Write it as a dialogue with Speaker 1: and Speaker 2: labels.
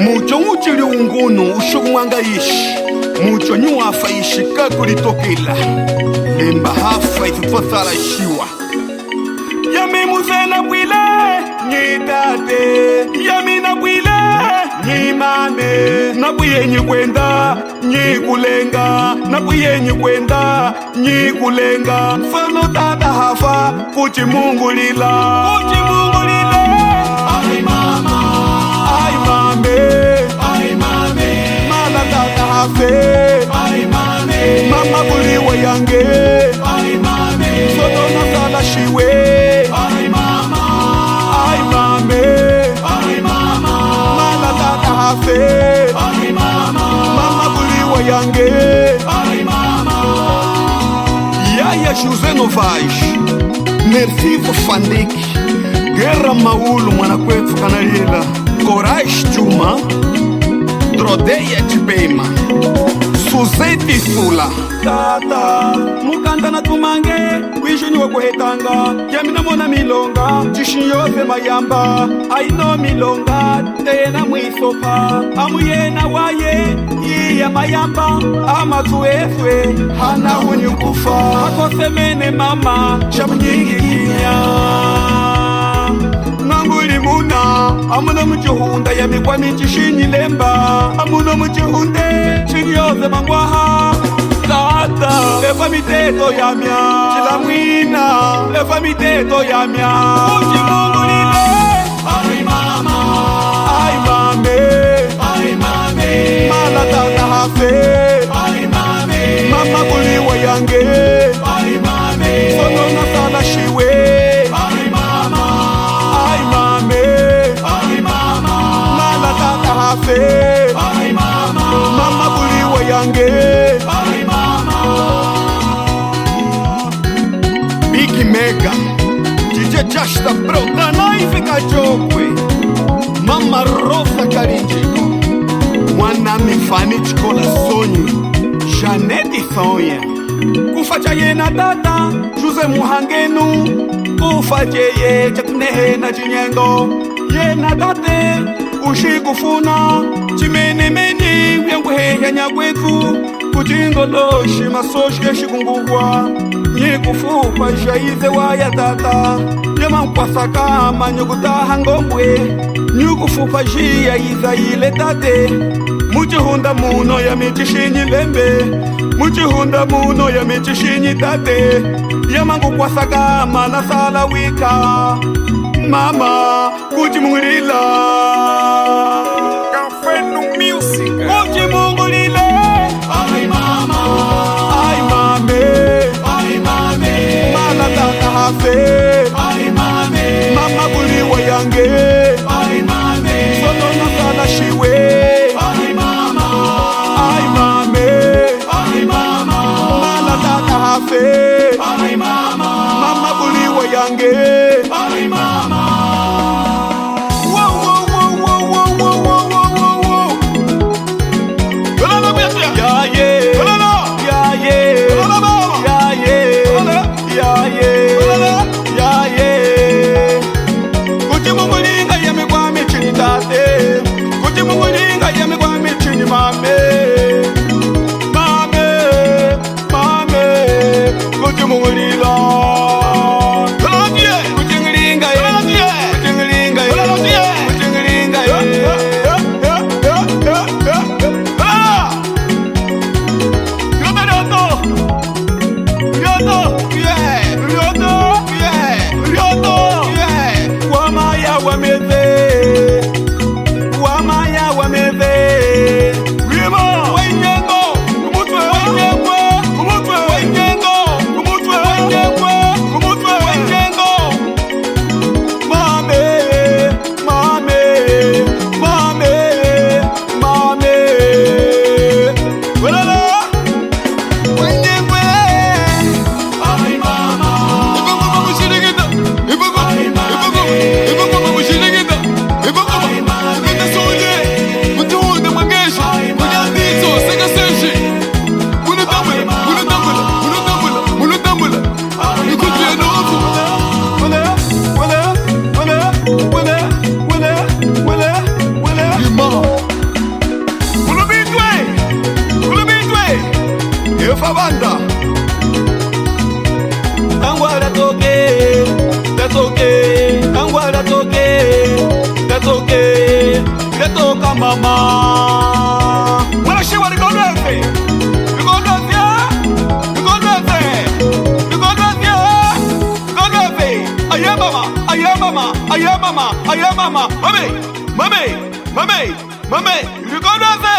Speaker 1: mucho uchili ungunu ushukumwanga ishi mucho nyuafa ishi kakulitokela lemba hafa itutwathala shiwa yami muzena bwile nyi tate yami na bwile nyi mame nabwiye nyi kwenda nyi kulenga nabwiye nyi kwenda nyi kulenga mfano tata hafa kuchi Mungu lila ai mama ai mame ai mame mala tata hafe ai mame mama buliwa yange ai mame soto nasala shiwe ai mama ai mame ai mama mala tata hafe ai mama mama buliwa yange ai mama Yaya José Novaes Nervivo Fandeki Guerra Maulu Mwanakwetu Kanaliela Coragem Juma Drodeia Tibema Suzete Fula Tata Mukanda na tumange Wijuni wa kuhetanga Yamina mona milonga Chishinyoze mayamba Aino milonga Tena mwisopa Amuyena waye Iya mayamba Ama tuefwe Hana hunyukufa Akosemene mama Shabu nyingi kinya Nanguli muna Amuna mchuhunda Yamikwa michishini lemba Amuna mchuhunde Chinyoze mangwaha Tata Lefa miteto yamya Chila mwina Lefa miteto yamya Uchi Mungu lile Ai mama Ai mame Ai mame Mala tata hafe Ai mame Mama buliwa yange Ai mame Sono nasala shiwe Ai mama Ai mame Ai mama Mala tata hafe Ai mama Mama buliwa yange Ai mama Big Mega DJ Jashta Brota Naifika Jokwe Mama Rosa Karinjiko Mwana mifani chikola sonyi Janeti Sonya Kufacha yena tata Jose Muhangenu Kufache ye chatunehe na jinyengo Yena tate Ushikufuna Chimene meni Vyanguheya nyakwetu Kujingoloshi masoshi ya shikungugwa Nyikufupa shaize waya tata Yama mkwasaka manyugutaha ngombwe Nyukufupa jia iza ile tate Muchihunda muno ya michishinyi lembe Muchihunda muno ya michishinyi tate Yama mkwasaka manasala wika Mama kujimulila Kafenu music Kujimulila Ai mama Ai mame Ai mame Mala tata hafe Ai mame Mama buliwa yange Ai mame Sono nasala shiwe Ai mama Ai mame Ai mama Mala tata hafe Ai mama Mama buliwa yange Ai mama
Speaker 2: Shit again.
Speaker 1: Kabanda. Kangwa that's okay, that's okay. Kangwa that's okay, that's okay. Letoka mama. Mwana shiwa nikodweze, nikodweze, nikodweze, nikodweze, nikodweze. Aye mama, aye mama, aye mama, aye mama. Mame, mame, mame, mame, nikodweze.